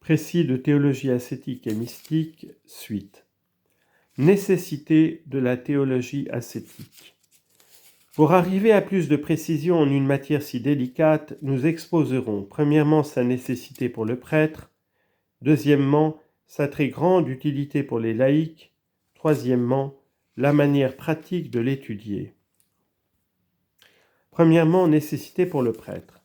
Précis de théologie ascétique et mystique, suite. Nécessité de la théologie ascétique. Pour arriver à plus de précision en une matière si délicate, nous exposerons premièrement sa nécessité pour le prêtre, deuxièmement sa très grande utilité pour les laïcs, troisièmement la manière pratique de l'étudier. Premièrement, nécessité pour le prêtre.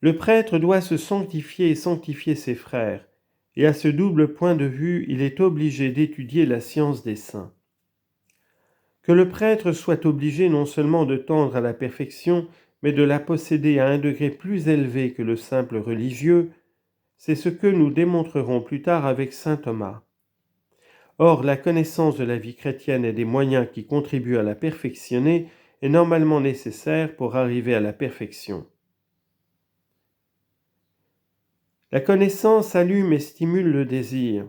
Le prêtre doit se sanctifier et sanctifier ses frères, et à ce double point de vue, il est obligé d'étudier la science des saints. Que le prêtre soit obligé non seulement de tendre à la perfection, mais de la posséder à un degré plus élevé que le simple religieux, c'est ce que nous démontrerons plus tard avec saint Thomas. Or, la connaissance de la vie chrétienne et des moyens qui contribuent à la perfectionner est normalement nécessaire pour arriver à la perfection. La connaissance allume et stimule le désir.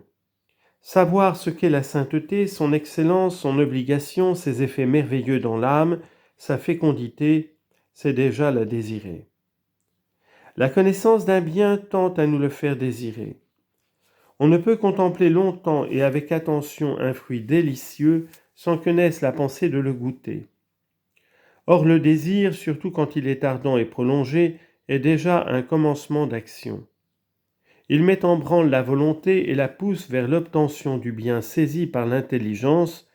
Savoir ce qu'est la sainteté, son excellence, son obligation, ses effets merveilleux dans l'âme, sa fécondité, c'est déjà la désirer. La connaissance d'un bien tend à nous le faire désirer. On ne peut contempler longtemps et avec attention un fruit délicieux sans que naisse la pensée de le goûter. Or le désir, surtout quand il est ardent et prolongé, est déjà un commencement d'action. Il met en branle la volonté et la pousse vers l'obtention du bien saisi par l'intelligence,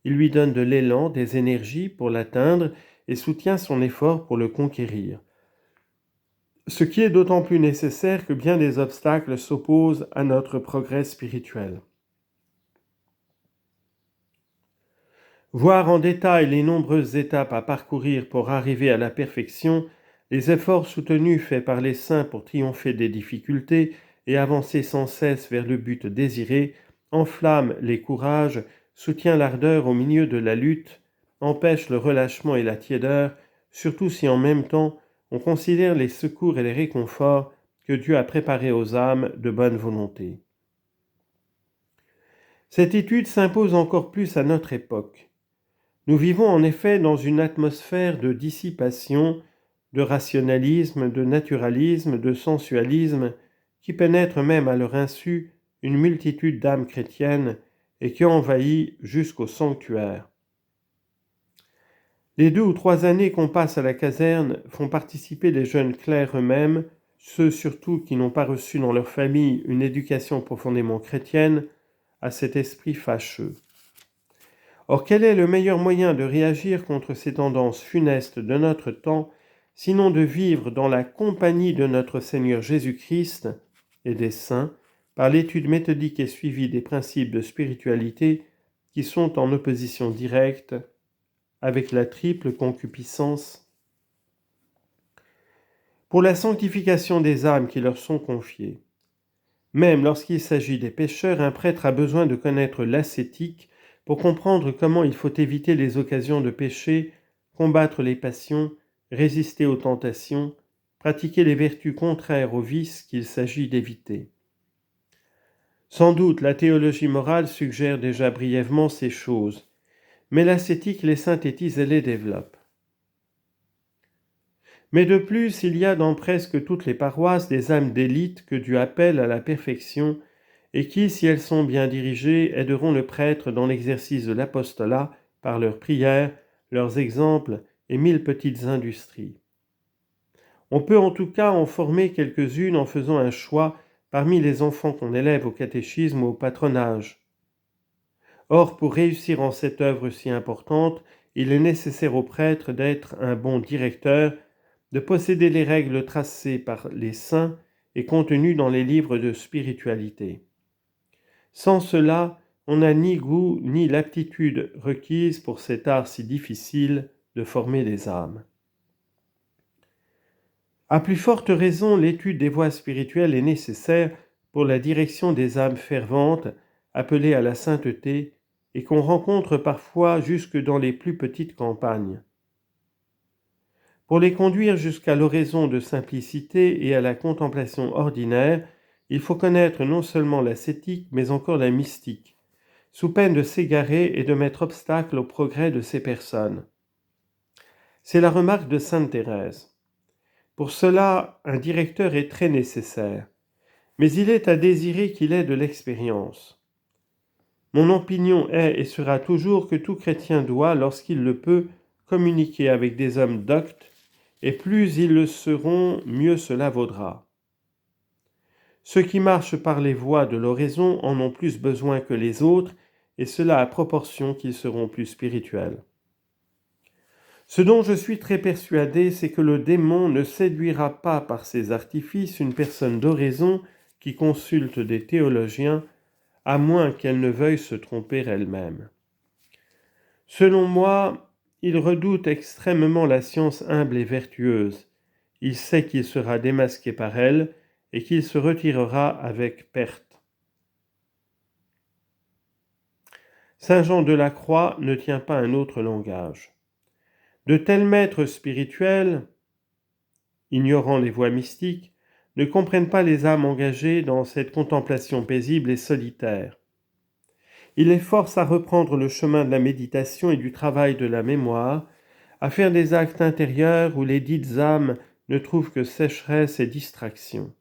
il lui donne de l'élan, des énergies pour l'atteindre et soutient son effort pour le conquérir. Ce qui est d'autant plus nécessaire que bien des obstacles s'opposent à notre progrès spirituel. Voir en détail les nombreuses étapes à parcourir pour arriver à la perfection, les efforts soutenus faits par les saints pour triompher des difficultés et avancer sans cesse vers le but désiré, enflamme les courages, soutient l'ardeur au milieu de la lutte, empêche le relâchement et la tiédeur, surtout si en même temps on considère les secours et les réconforts que Dieu a préparés aux âmes de bonne volonté. Cette étude s'impose encore plus à notre époque. Nous vivons en effet dans une atmosphère de dissipation, de rationalisme, de naturalisme, de sensualisme, qui pénètre même à leur insu une multitude d'âmes chrétiennes et qui envahit jusqu'au sanctuaire. Les 2 ou 3 années qu'on passe à la caserne font participer les jeunes clercs eux-mêmes, ceux surtout qui n'ont pas reçu dans leur famille une éducation profondément chrétienne, à cet esprit fâcheux. Or, quel est le meilleur moyen de réagir contre ces tendances funestes de notre temps, sinon de vivre dans la compagnie de notre Seigneur Jésus-Christ et des saints, par l'étude méthodique et suivie des principes de spiritualité qui sont en opposition directe avec la triple concupiscence. Pour la sanctification des âmes qui leur sont confiées. Même lorsqu'il s'agit des pécheurs, un prêtre a besoin de connaître l'ascétique pour comprendre comment il faut éviter les occasions de péché, combattre les passions, résister aux tentations, pratiquer les vertus contraires aux vices qu'il s'agit d'éviter. Sans doute, la théologie morale suggère déjà brièvement ces choses, mais l'ascétique les synthétise et les développe. Mais de plus, il y a dans presque toutes les paroisses des âmes d'élite que Dieu appelle à la perfection et qui, si elles sont bien dirigées, aideront le prêtre dans l'exercice de l'apostolat par leurs prières, leurs exemples et 1000 petites industries. On peut en tout cas en former quelques-unes en faisant un choix parmi les enfants qu'on élève au catéchisme ou au patronage. Or, pour réussir en cette œuvre si importante, il est nécessaire au prêtre d'être un bon directeur, de posséder les règles tracées par les saints et contenues dans les livres de spiritualité. Sans cela, on n'a ni goût ni l'aptitude requise pour cet art si difficile de former les âmes. À plus forte raison, l'étude des voies spirituelles est nécessaire pour la direction des âmes ferventes, appelées à la sainteté, et qu'on rencontre parfois jusque dans les plus petites campagnes. Pour les conduire jusqu'à l'oraison de simplicité et à la contemplation ordinaire, il faut connaître non seulement l'ascétique, mais encore la mystique, sous peine de s'égarer et de mettre obstacle au progrès de ces personnes. C'est la remarque de sainte Thérèse. Pour cela, un directeur est très nécessaire. mais il est à désirer qu'il ait de l'expérience. Mon opinion est et sera toujours que tout chrétien doit, lorsqu'il le peut, communiquer avec des hommes doctes, et plus ils le seront, mieux cela vaudra. Ceux qui marchent par les voies de l'oraison en ont plus besoin que les autres, et cela à proportion qu'ils seront plus spirituels. Ce dont je suis très persuadé, c'est que le démon ne séduira pas par ses artifices une personne d'oraison qui consulte des théologiens, à moins qu'elle ne veuille se tromper elle-même. Selon moi, il redoute extrêmement la science humble et vertueuse. Il sait qu'il sera démasqué par elle et qu'il se retirera avec perte. Saint Jean de la Croix ne tient pas un autre langage. De tels maîtres spirituels, ignorant les voies mystiques, ne comprennent pas les âmes engagées dans cette contemplation paisible et solitaire. Ils les forcent à reprendre le chemin de la méditation et du travail de la mémoire, à faire des actes intérieurs où les dites âmes ne trouvent que sécheresse et distraction.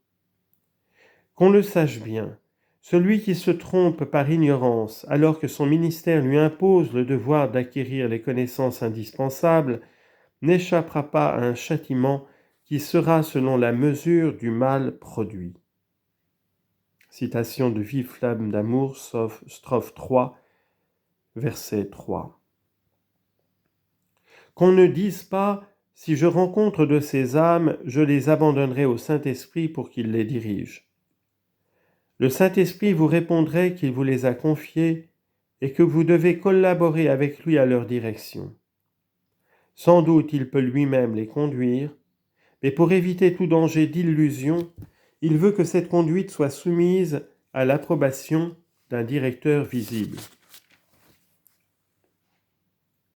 Qu'on le sache bien, celui qui se trompe par ignorance, alors que son ministère lui impose le devoir d'acquérir les connaissances indispensables, n'échappera pas à un châtiment qui sera selon la mesure du mal produit. Citation de Vive flamme d'amour, strophe 3, verset 3. Qu'on ne dise pas « si je rencontre de ces âmes, je les abandonnerai au Saint-Esprit pour qu'il les dirige ». Le Saint-Esprit vous répondrait qu'il vous les a confiées et que vous devez collaborer avec lui à leur direction. Sans doute il peut lui-même les conduire, mais pour éviter tout danger d'illusion, il veut que cette conduite soit soumise à l'approbation d'un directeur visible.